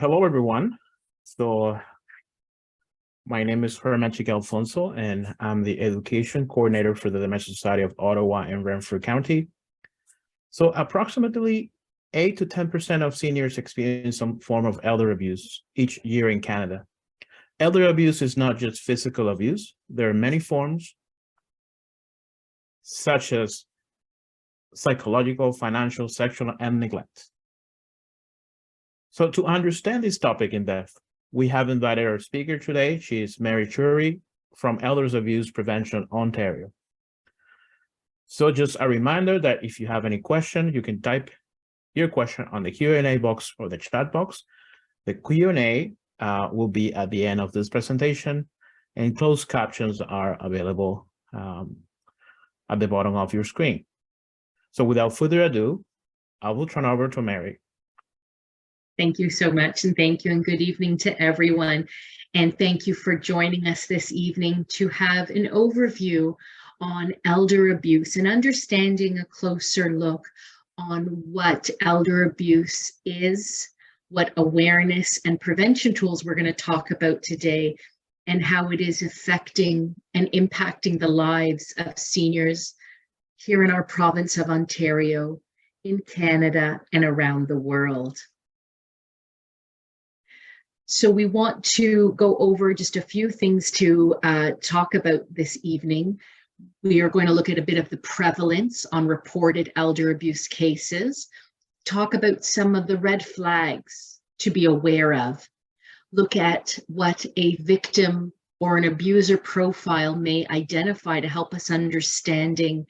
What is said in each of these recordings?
Hello, everyone. So my name is Herman Alfonso, and I'm the Education Coordinator for the Dementia Society of Ottawa and Renfrew County. So approximately 8 to 10% of seniors experience some form of elder abuse each year in Canada. Elder abuse is not just physical abuse. There are many forms, such as psychological, financial, sexual, and neglect. So to understand this topic in depth, we have invited our speaker today. She is Mary Chury from Elders Abuse Prevention Ontario. So just a reminder that if you have any question, you can type your question on the Q&A box or the chat box. The Q&A will be at the end of this presentation, and closed captions are available at the bottom of your screen. So without further ado, I will turn over to Mary. Thank you so much, and thank you, and good evening to everyone. And thank you for joining us this evening to have an overview on elder abuse and understanding a closer look on what elder abuse is, what awareness and prevention tools we're going to talk about today, and how it is affecting and impacting the lives of seniors here in our province of Ontario, in Canada, and around the world. So we want to go over just a few things to talk about this evening. We are going to look at a bit of the prevalence on reported elder abuse cases, talk about some of the red flags to be aware of, look at what a victim or an abuser profile may identify to help us understanding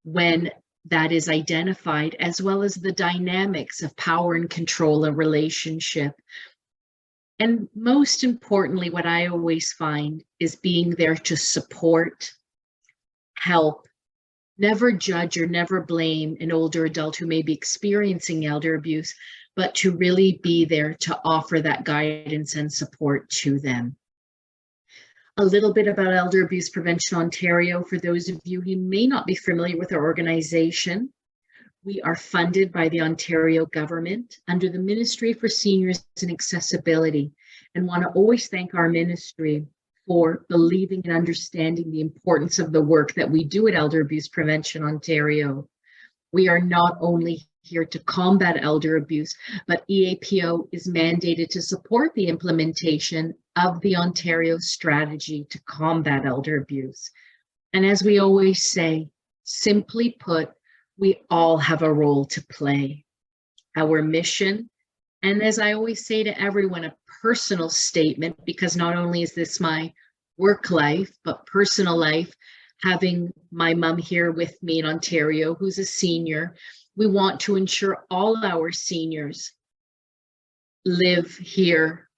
when that is identified, as well as the dynamics of power and control in relationship. And most importantly, what I always find is being there to support, help, never judge or never blame an older adult who may be experiencing elder abuse, but to really be there to offer that guidance and support to them. A little bit about Elder Abuse Prevention Ontario, for those of you who may not be familiar with our organization. We are funded by the Ontario government under the Ministry for Seniors and Accessibility, and want to always thank our ministry for believing and understanding the importance of the work that we do at Elder Abuse Prevention Ontario. We are not only here to combat elder abuse, but EAPO is mandated to support the implementation of the Ontario strategy to combat elder abuse. And as we always say, simply put, we all have a role to play. Our mission, and as I always say to everyone, a personal statement, because not only is this my work life, but personal life, having my mom here with me in Ontario, who's a senior, we want to ensure all our seniors live here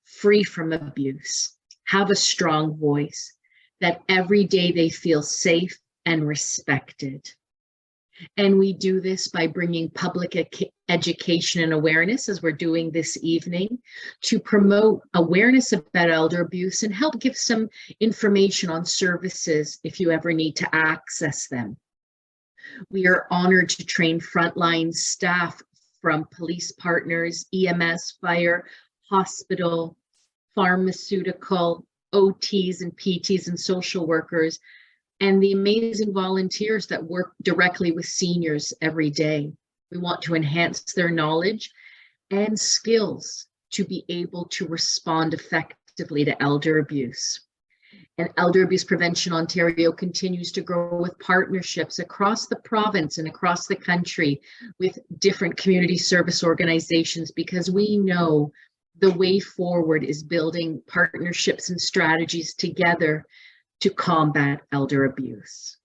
free from abuse, have a strong voice, that every day they feel safe and respected. And we do this by bringing public education and awareness, as we're doing this evening, to promote awareness about elder abuse and help give some information on services if you ever need to access them. We are honored to train frontline staff from police partners, EMS, fire, hospital, pharmaceutical, OTs and PTs and social workers, and the amazing volunteers that work directly with seniors every day. We want to enhance their knowledge and skills to be able to respond effectively to elder abuse. And Elder Abuse Prevention Ontario continues to grow with partnerships across the province and across the country with different community service organizations, because we know the way forward is building partnerships and strategies together to combat elder abuse.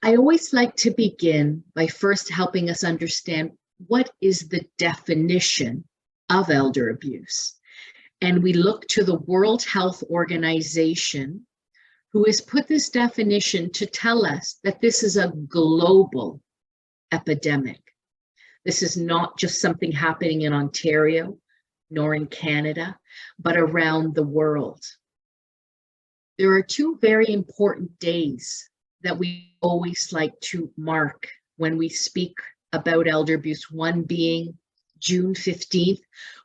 I always like to begin by first helping us understand what is the definition of elder abuse. And we look to the World Health Organization, who has put this definition to tell us that this is a global epidemic. This is not just something happening in Ontario, nor in Canada, but around the world. There are two very important days that we always like to mark when we speak about elder abuse, one being June 15th,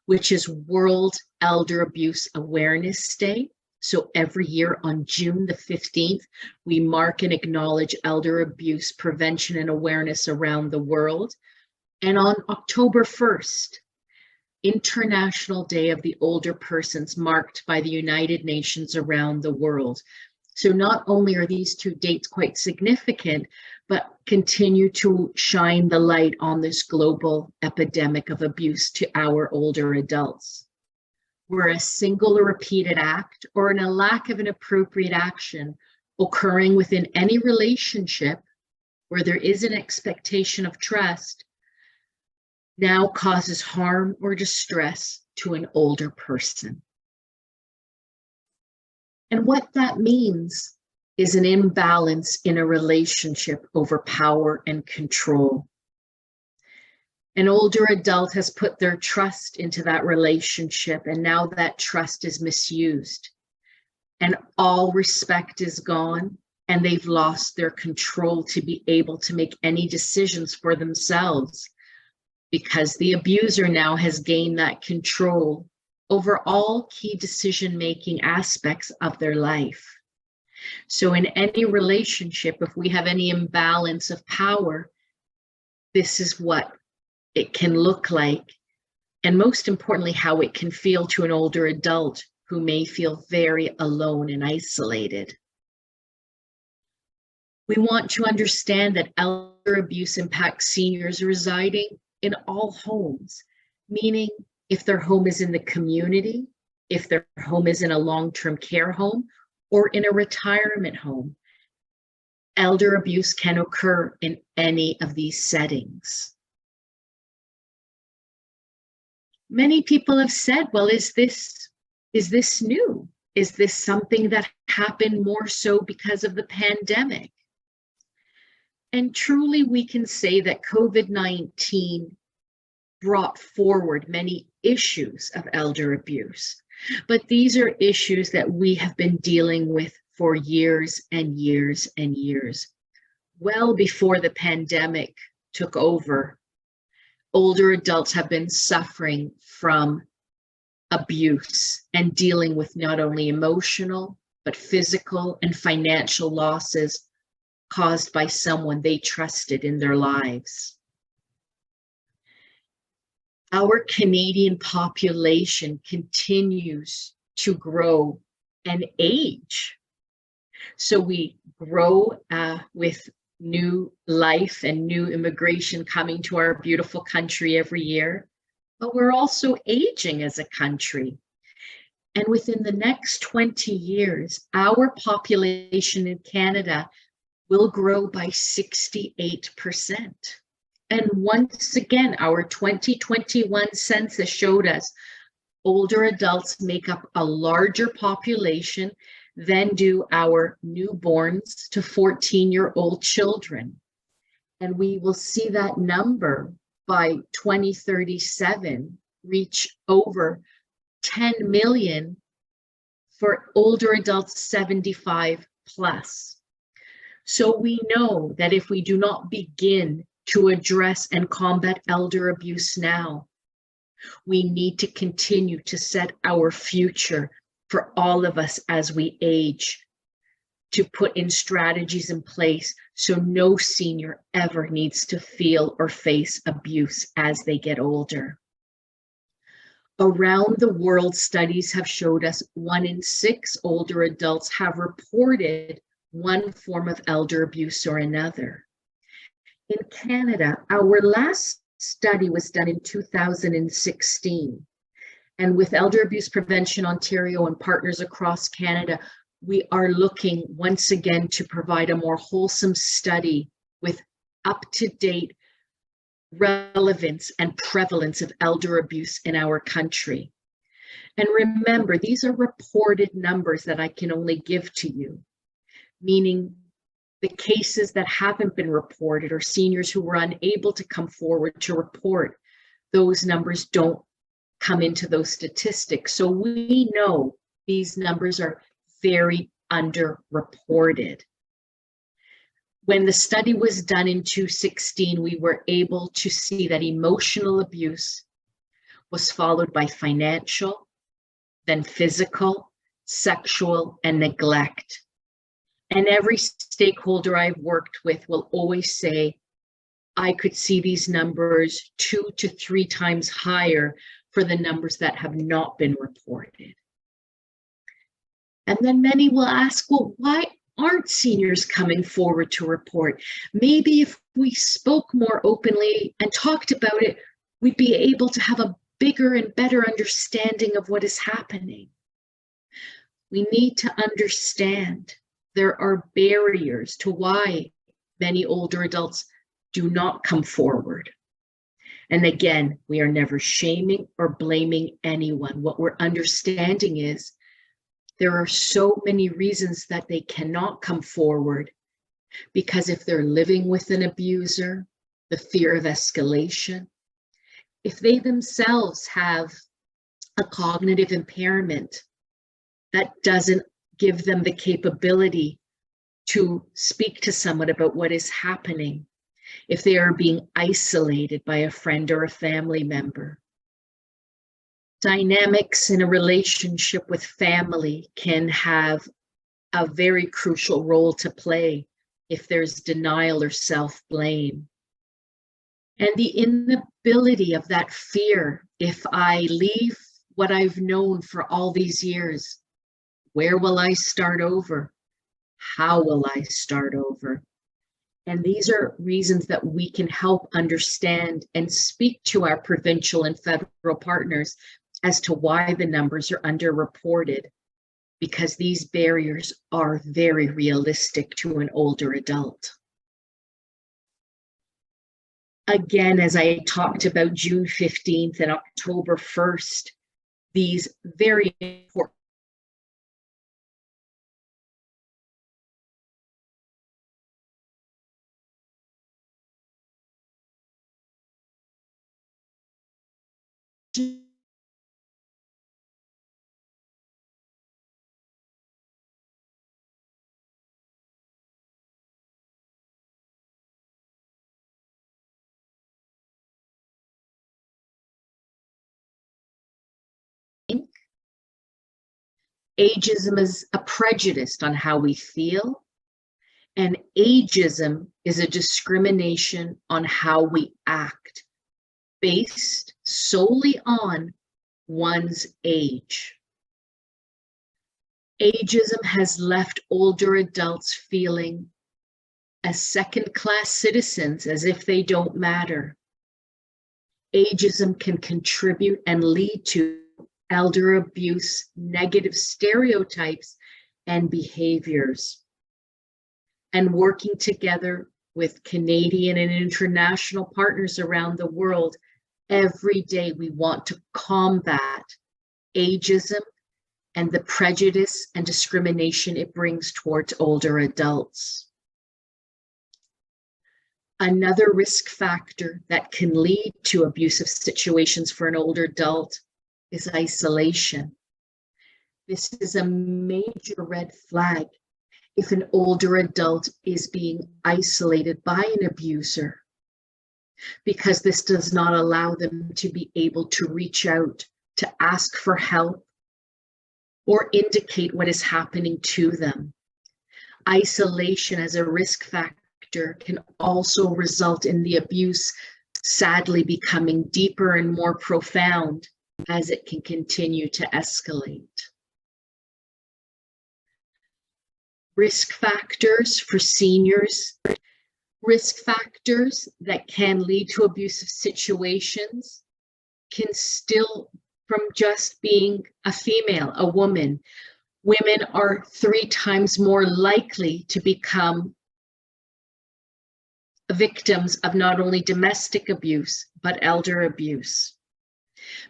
which is World Elder Abuse Awareness Day. So every year on June the 15th, we mark and acknowledge elder abuse prevention and awareness around the world. And on October 1st, International Day of the Older Persons, marked by the United Nations around the world. So not only are these two dates quite significant, but continue to shine the light on this global epidemic of abuse to our older adults. Where a single or repeated act or in a lack of an appropriate action occurring within any relationship where there is an expectation of trust now causes harm or distress to an older person. And what that means is an imbalance in a relationship over power and control. An older adult has put their trust into that relationship, and now that trust is misused. And all respect is gone, and they've lost their control to be able to make any decisions for themselves, because the abuser now has gained that control over all key decision-making aspects of their life. So in any relationship, if we have any imbalance of power, this is what it can look like, and most importantly, how it can feel to an older adult who may feel very alone and isolated. We want to understand that elder abuse impacts seniors residing in all homes, meaning if their home is in the community, if their home is in a long-term care home, or in a retirement home. Elder abuse can occur in any of these settings. Many people have said, well, is this new? Is this something that happened more so because of the pandemic? And truly, we can say that COVID-19 brought forward many issues of elder abuse, but these are issues that we have been dealing with for years and years and years. Well before the pandemic took over, older adults have been suffering from abuse and dealing with not only emotional, but physical and financial losses caused by someone they trusted in their lives. Our Canadian population continues to grow and age. So we grow with new life and new immigration coming to our beautiful country every year, but we're also aging as a country. And within the next 20 years, our population in Canada will grow by 68%. And once again, our 2021 census showed us older adults make up a larger population than do our newborns to 14-year-old children. And we will see that number by 2037 reach over 10 million for older adults 75 plus. So we know that if we do not begin to address and combat elder abuse now, we need to continue to set our future for all of us as we age, to put in strategies in place so no senior ever needs to feel or face abuse as they get older. Around the world, studies have showed us 1 in 6 older adults have reported one form of elder abuse or another. In Canada, our last study was done in 2016. And with Elder Abuse Prevention Ontario and partners across Canada, we are looking once again to provide a more wholesome study with up-to-date relevance and prevalence of elder abuse in our country. And remember, these are reported numbers that I can only give to you, meaning the cases that haven't been reported or seniors who were unable to come forward to report, those numbers don't come into those statistics. So we know these numbers are very underreported. When the study was done in 2016, we were able to see that emotional abuse was followed by financial, then physical, sexual, and neglect. And every stakeholder I've worked with will always say, I could see these numbers 2 to 3 times higher for the numbers that have not been reported. And then many will ask, well, why aren't seniors coming forward to report? Maybe if we spoke more openly and talked about it, we'd be able to have a bigger and better understanding of what is happening. We need to understand there are barriers to why many older adults do not come forward. And again, we are never shaming or blaming anyone. What we're understanding is there are so many reasons that they cannot come forward, because if they're living with an abuser, the fear of escalation, if they themselves have a cognitive impairment that doesn't give them the capability to speak to someone about what is happening, if they are being isolated by a friend or a family member. Dynamics in a relationship with family can have a very crucial role to play if there's denial or self-blame. And the inability of that fear, if I leave what I've known for all these years, where will I start over? How will I start over? And these are reasons that we can help understand and speak to our provincial and federal partners as to why the numbers are underreported, because these barriers are very realistic to an older adult. Again, as I talked about June 15th and October 1st, these very important ageism is a prejudice on how we feel, and ageism is a discrimination on how we act based solely on one's age. Ageism has left older adults feeling as second-class citizens, as if they don't matter. Ageism can contribute and lead to elder abuse, negative stereotypes, and behaviors. And working together with Canadian and international partners around the world, every day we want to combat ageism and the prejudice and discrimination it brings towards older adults. Another risk factor that can lead to abusive situations for an older adult is isolation. This is a major red flag if an older adult is being isolated by an abuser, because this does not allow them to be able to reach out, to ask for help, or indicate what is happening to them. Isolation as a risk factor can also result in the abuse sadly becoming deeper and more profound as it can continue to escalate. Risk factors for seniors, risk factors that can lead to abusive situations can still, from just being a female, a woman, women are 3 times more likely to become victims of not only domestic abuse, but elder abuse.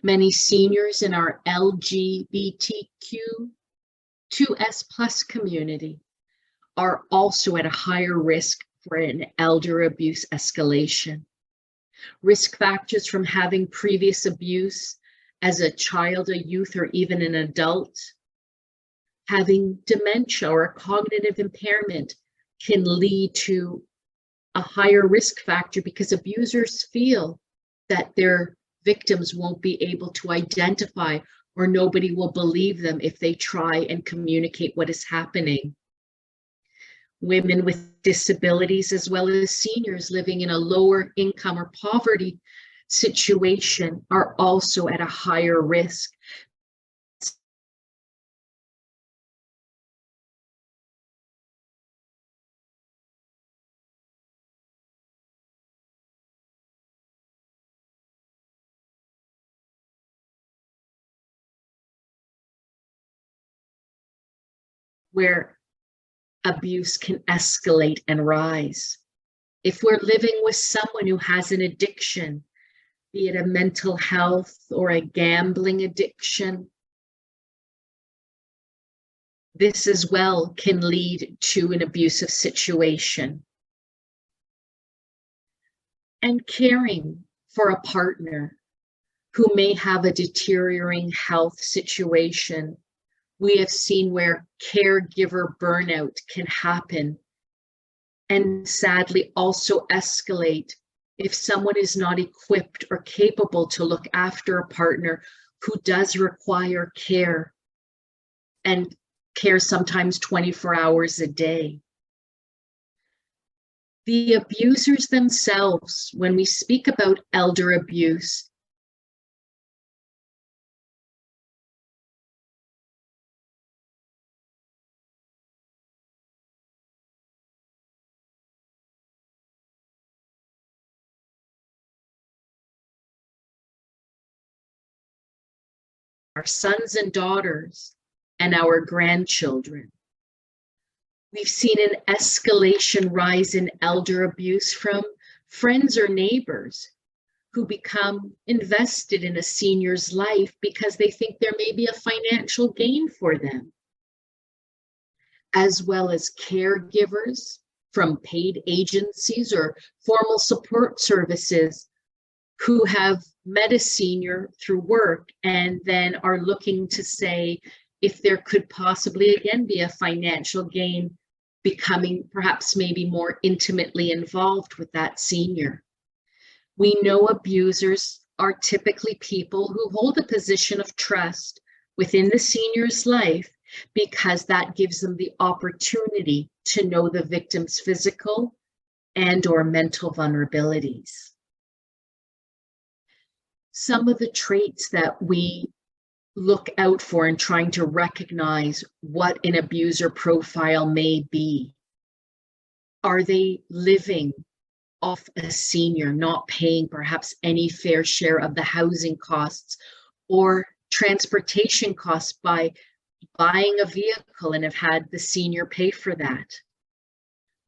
Many seniors in our LGBTQ2S+ community are also at a higher risk for an elder abuse escalation. Risk factors from having previous abuse as a child, a youth, or even an adult, having dementia or a cognitive impairment can lead to a higher risk factor, because abusers feel that their victims won't be able to identify, or nobody will believe them if they try and communicate what is happening. Women with disabilities, as well as seniors living in a lower income or poverty situation, are also at a higher risk. Where abuse can escalate and rise. If we're living with someone who has an addiction, be it a mental health or a gambling addiction, this as well can lead to an abusive situation. And caring for a partner who may have a deteriorating health situation, we have seen where caregiver burnout can happen and sadly also escalate if someone is not equipped or capable to look after a partner who does require care, and care sometimes 24 hours a day. The abusers themselves, when we speak about elder abuse, our sons and daughters, and our grandchildren. We've seen an escalation rise in elder abuse from friends or neighbors who become invested in a senior's life because they think there may be a financial gain for them, as well as caregivers from paid agencies or formal support services who have met a senior through work and then are looking to say if there could possibly again be a financial gain, becoming perhaps maybe more intimately involved with that senior. We know abusers are typically people who hold a position of trust within the senior's life because that gives them the opportunity to know the victim's physical and or mental vulnerabilities. Some of the traits that we look out for in trying to recognize what an abuser profile may be. Are they living off a senior, not paying perhaps any fair share of the housing costs or transportation costs by buying a vehicle and have had the senior pay for that?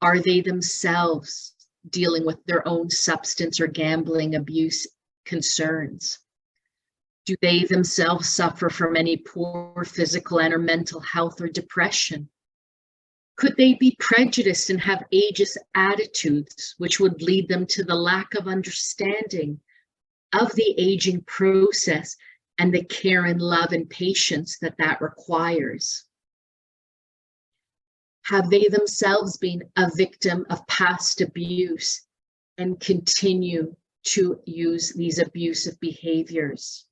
Are they themselves dealing with their own substance or gambling abuse concerns? Do they themselves suffer from any poor physical and or mental health or depression? Could they be prejudiced and have ageist attitudes, which would lead them to the lack of understanding of the aging process and the care and love and patience that that requires? Have they themselves been a victim of past abuse and continue to use these abusive behaviors?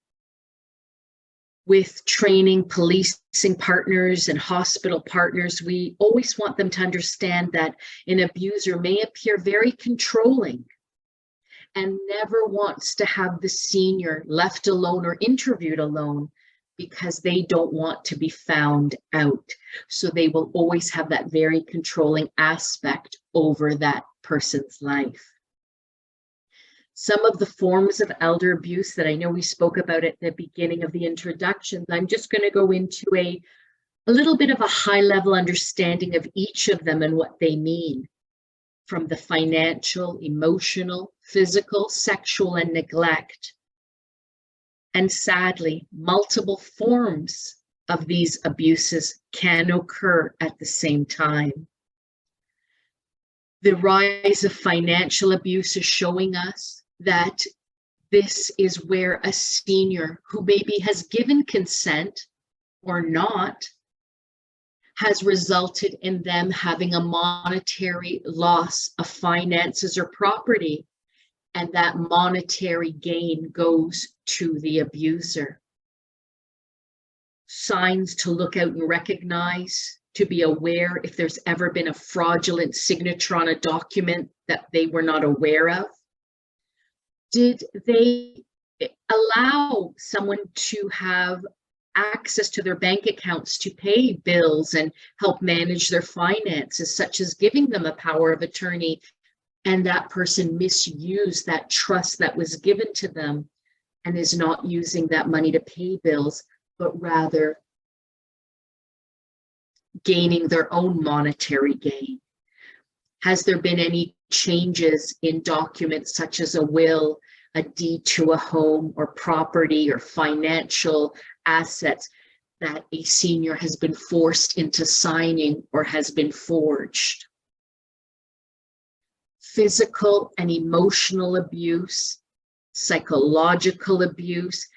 With training, policing partners and hospital partners, we always want them to understand that an abuser may appear very controlling and never wants to have the senior left alone or interviewed alone because they don't want to be found out. So they will always have that very controlling aspect over that person's life. Some of the forms of elder abuse that I know we spoke about at the beginning of the introduction, I'm just going to go into a little bit of a high-level understanding of each of them and what they mean, from the financial, emotional, physical, sexual, and neglect. And sadly, multiple forms of these abuses can occur at the same time. The rise of financial abuse is showing us that this is where a senior who maybe has given consent or not has resulted in them having a monetary loss of finances or property and that monetary gain goes to the abuser. Signs to look out and recognize, to be aware if there's ever been a fraudulent signature on a document that they were not aware of. Did they allow someone to have access to their bank accounts to pay bills and help manage their finances, such as giving them a power of attorney, and that person misused that trust that was given to them and is not using that money to pay bills, but rather gaining their own monetary gain? Has there been any changes in documents such as a will, a deed to a home or property or financial assets that a senior has been forced into signing or has been forged? Physical and emotional abuse, psychological abuse,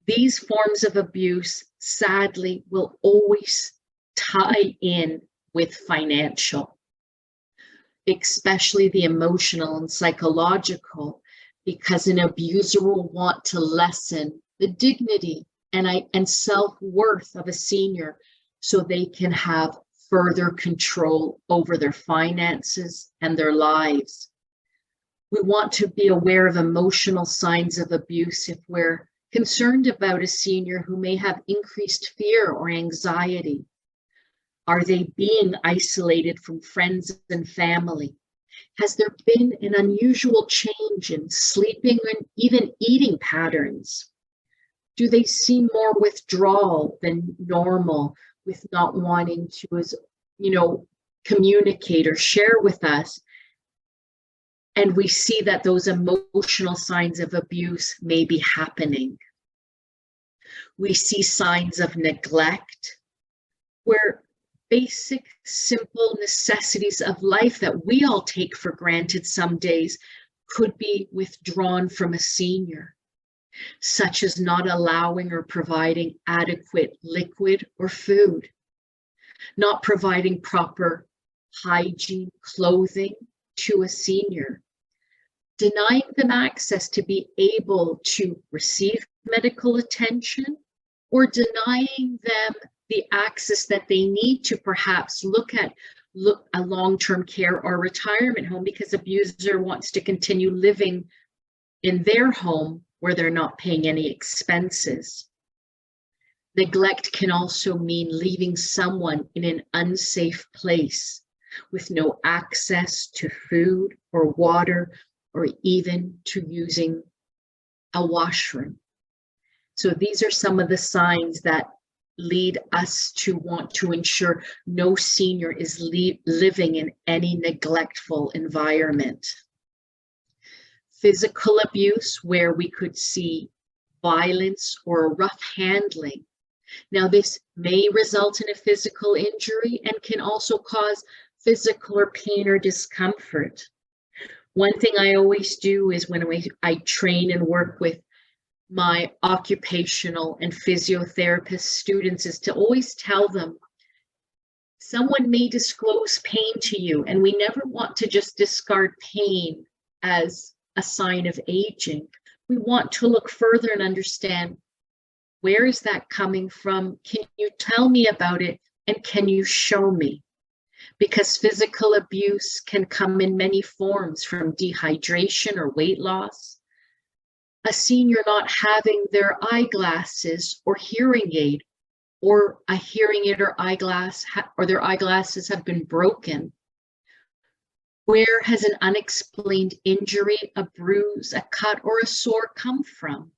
these forms of abuse sadly will always tie in with financial, especially the emotional and psychological, because an abuser will want to lessen the dignity and self-worth of a senior so they can have further control over their finances and their lives. We want to be aware of emotional signs of abuse if we're concerned about a senior who may have increased fear or anxiety. Are they being isolated from friends and family? Has there been an unusual change in sleeping and even eating patterns? Do they seem more withdrawal than normal, with not wanting to, as communicate or share with us? And we see that those emotional signs of abuse may be happening. We see signs of neglect, where basic, simple necessities of life that we all take for granted some days could be withdrawn from a senior, such as not allowing or providing adequate liquid or food, not providing proper hygiene, clothing to a senior, denying them access to be able to receive medical attention, or denying them the access that they need to perhaps look at a long-term care or retirement home, because abuser wants to continue living in their home where they're not paying any expenses. Neglect can also mean leaving someone in an unsafe place with no access to food or water, or even to using a washroom. So these are some of the signs that lead us to want to ensure no senior is living in any neglectful environment. Physical abuse, where we could see violence or rough handling. Now, this may result in a physical injury and can also cause physical or pain or discomfort. One thing I always do is when I train and work with my occupational and physiotherapist students is to always tell them, someone may disclose pain to you, and we never want to just discard pain as a sign of aging. We want to look further and understand, where is that coming from? Can you tell me about it? And can you show me? Because physical abuse can come in many forms, from dehydration or weight loss, a senior not having their eyeglasses or hearing aid, or a hearing aid or eyeglass, or their eyeglasses have been broken. Where has an unexplained injury, a bruise, a cut, or a sore come from?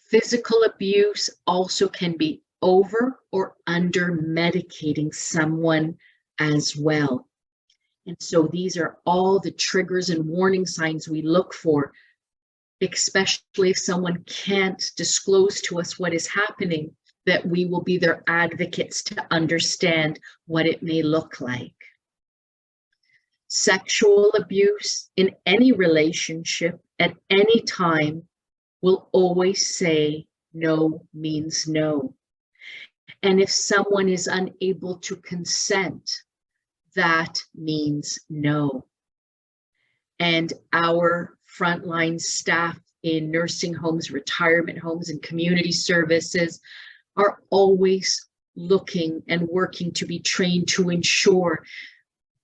Physical abuse also can be over or under medicating someone as well. And so these are all the triggers and warning signs we look for, especially if someone can't disclose to us what is happening, that we will be their advocates to understand what it may look like. Sexual abuse in any relationship at any time will always say no means no. And if someone is unable to consent, that means no. and our frontline staff in nursing homes, retirement homes, and community services are always looking and working to be trained to ensure,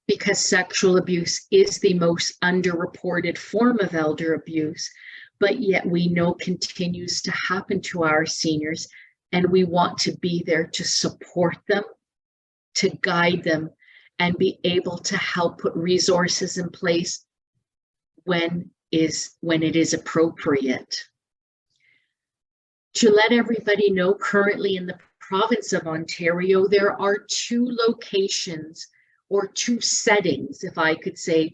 because sexual abuse is the most underreported form of elder abuse, but yet we know continues to happen to our seniors, and we want to be there to support them, to guide them, and be able to help put resources in place when it is appropriate. To let everybody know, currently in the province of Ontario, there are 2 locations or 2 settings, if I could say,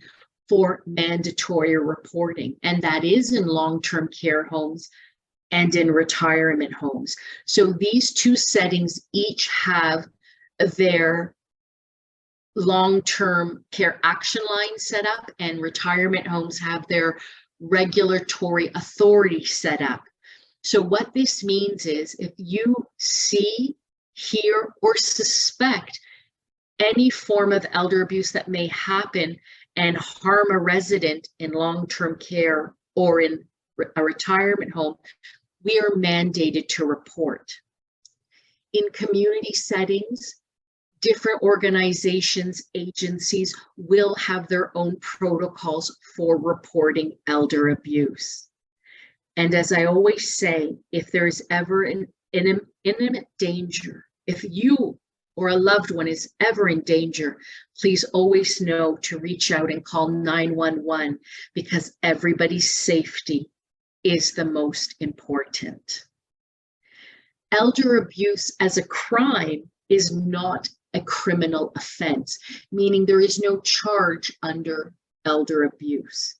for mandatory reporting, and that is in long-term care homes and in retirement homes. So these 2 settings each have their long-term care action line set up, and retirement homes have their regulatory authority set up. So what this means is, if you see, hear, or suspect any form of elder abuse that may happen and harm a resident in long-term care or in a retirement home, we are mandated to report. In community settings, different organizations, agencies will have their own protocols for reporting elder abuse. And as I always say, if there is ever an imminent danger, if you or a loved one is ever in danger, please always know to reach out and call 911, because everybody's safety is the most important. Elder abuse as a crime is not a criminal offense, meaning there is no charge under elder abuse.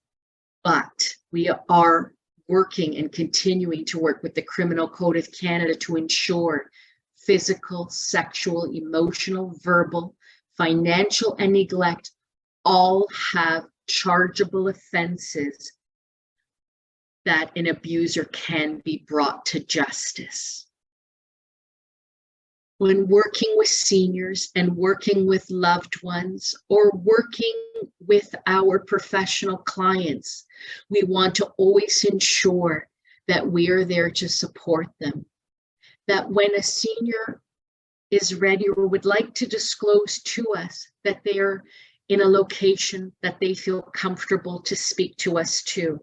But we are working and continuing to work with the Criminal Code of Canada to ensure physical, sexual, emotional, verbal, financial, and neglect all have chargeable offenses that an abuser can be brought to justice. When working with seniors and working with loved ones or working with our professional clients, we want to always ensure that we are there to support them. That when a senior is ready or would like to disclose to us that they are in a location that they feel comfortable to speak to us to,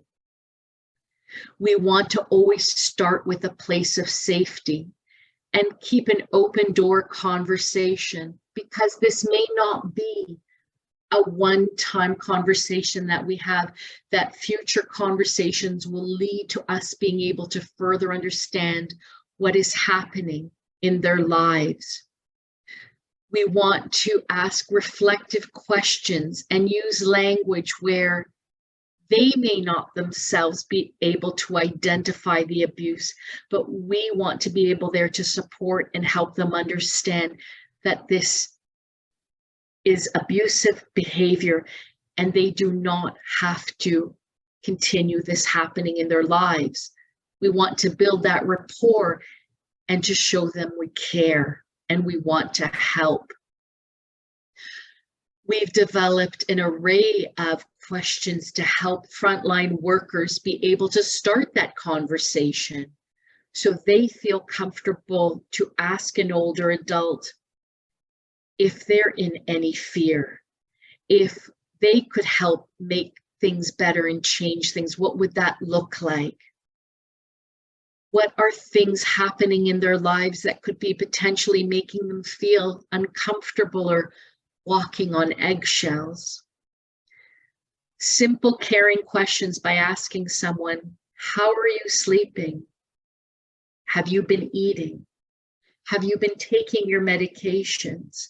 we want to always start with a place of safety and keep an open door conversation, because this may not be a one-time conversation that we have, that future conversations will lead to us being able to further understand what is happening in their lives. We want to ask reflective questions and use language where they may not themselves be able to identify the abuse, but we want to be able there to support and help them understand that this is abusive behavior and they do not have to continue this happening in their lives. We want to build that rapport and to show them we care and we want to help. We've developed an array of questions to help frontline workers be able to start that conversation so they feel comfortable to ask an older adult if they're in any fear, if they could help make things better and change things. What would that look like? What are things happening in their lives that could be potentially making them feel uncomfortable or walking on eggshells? Simple, caring questions by asking someone, how are you sleeping? Have you been eating? Have you been taking your medications?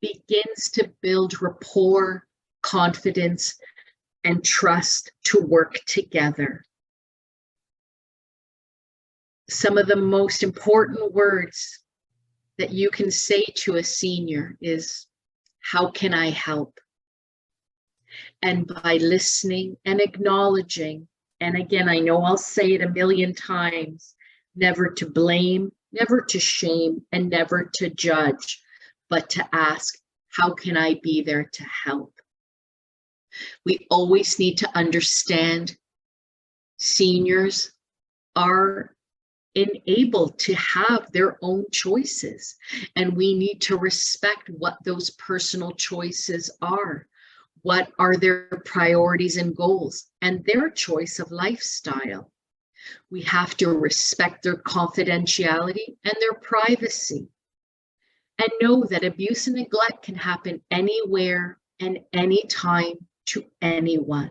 Begins to build rapport, confidence, and trust to work together. Some of the most important words that you can say to a senior is, how can I help? And by listening and acknowledging, and again, I know I'll say it a million times, never to blame, never to shame, and never to judge, but to ask, how can I be there to help? We always need to understand seniors are enabled to have their own choices, and we need to respect what those personal choices are. What are their priorities and goals and their choice of lifestyle? We have to respect their confidentiality and their privacy, and know that abuse and neglect can happen anywhere and anytime to anyone.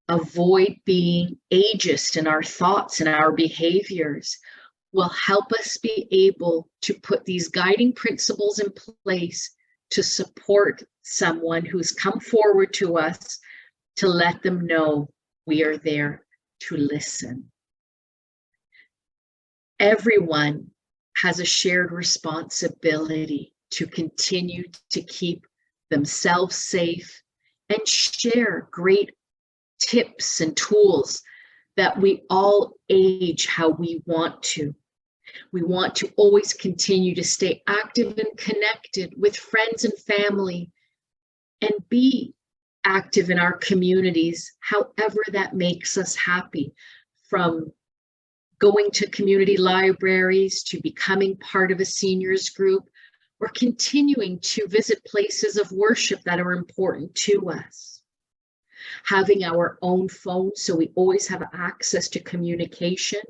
Avoid being ageist in our thoughts and our behaviors will help us be able to put these guiding principles in place to support someone who's come forward to us, to let them know we are there to listen. Everyone has a shared responsibility to continue to keep themselves safe and share great tips and tools that we all age how we want to. We want to always continue to stay active and connected with friends and family and be active in our communities, however that makes us happy, from going to community libraries to becoming part of a seniors group, or continuing to visit places of worship that are important to us. Having our own phone so we always have access to communication,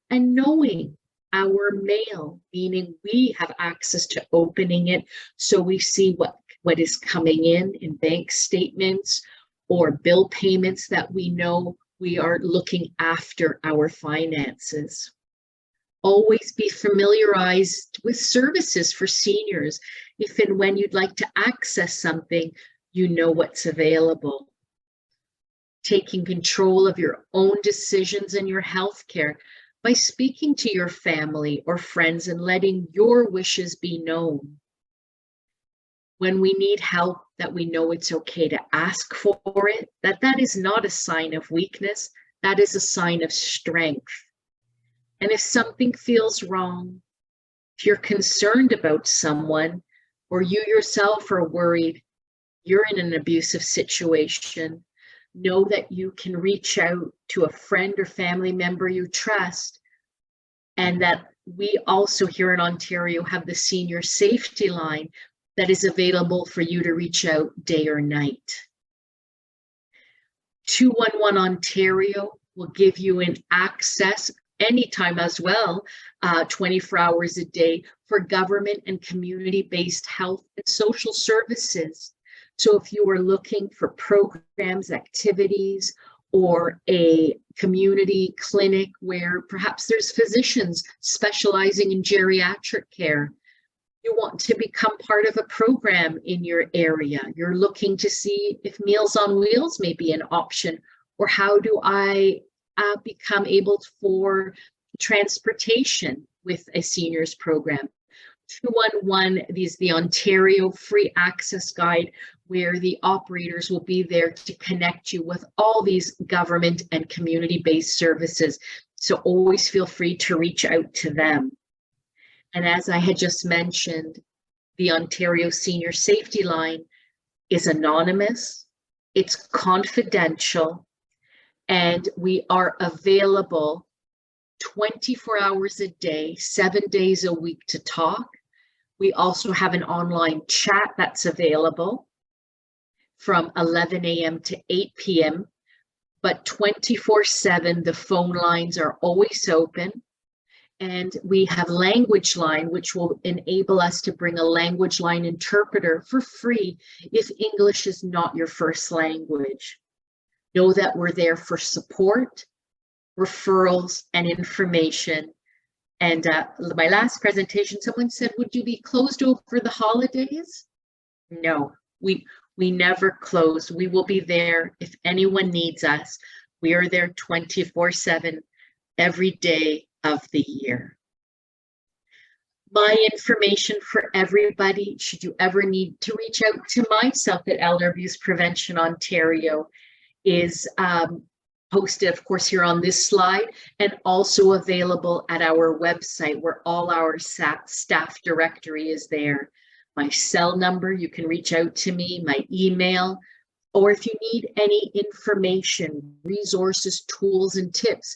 and knowing our mail, meaning we have access to opening it so we see what is coming in bank statements or bill payments, that we know we are looking after our finances. Always be familiarized with services for seniors. If and when you'd like to access something, you know what's available. Taking control of your own decisions and your health care by speaking to your family or friends and letting your wishes be known. When we need help, that we know it's okay to ask for it, that is not a sign of weakness, that is a sign of strength. And if something feels wrong, if you're concerned about someone, or you yourself are worried you're in an abusive situation, know that you can reach out to a friend or family member you trust, and that we also here in Ontario have the Senior Safety Line that is available for you to reach out day or night. 211 Ontario will give you an access anytime as well, 24 hours a day, for government and community-based health and social services. So if you are looking for programs, activities, or a community clinic where perhaps there's physicians specializing in geriatric care, you want to become part of a program in your area, you're looking to see if Meals on Wheels may be an option, or how do I become able for transportation with a seniors program. 211 is the Ontario Free Access Guide, where the operators will be there to connect you with all these government and community-based services. So always feel free to reach out to them. And as I had just mentioned, the Ontario Senior Safety Line is anonymous, it's confidential, and we are available 24 hours a day, 7 days a week to talk. We also have an online chat that's available from 11 a.m. to 8 p.m. But 24/7, the phone lines are always open. And we have language line, which will enable us to bring a language line interpreter for free if English is not your first language. Know that we're there for support, referrals, and information. And my last presentation, someone said, would you be closed over the holidays? No, we never close. We will be there if anyone needs us. We are there 24/7 every day of the year. My information for everybody, should you ever need to reach out to myself at Elder Abuse Prevention Ontario, is posted, of course, here on this slide, and also available at our website, where all our staff directory is there. My cell number, you can reach out to me, my email, or if you need any information, resources, tools, and tips,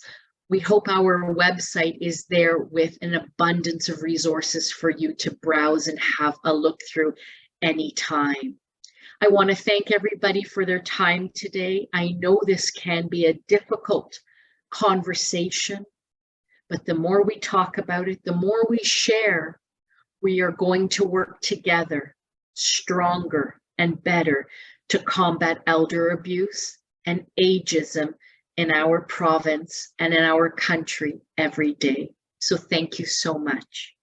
we hope our website is there with an abundance of resources for you to browse and have a look through anytime. I want to thank everybody for their time today. I know this can be a difficult conversation, but the more we talk about it, the more we share, we are going to work together, stronger and better, to combat elder abuse and ageism in our province and in our country every day. So thank you so much.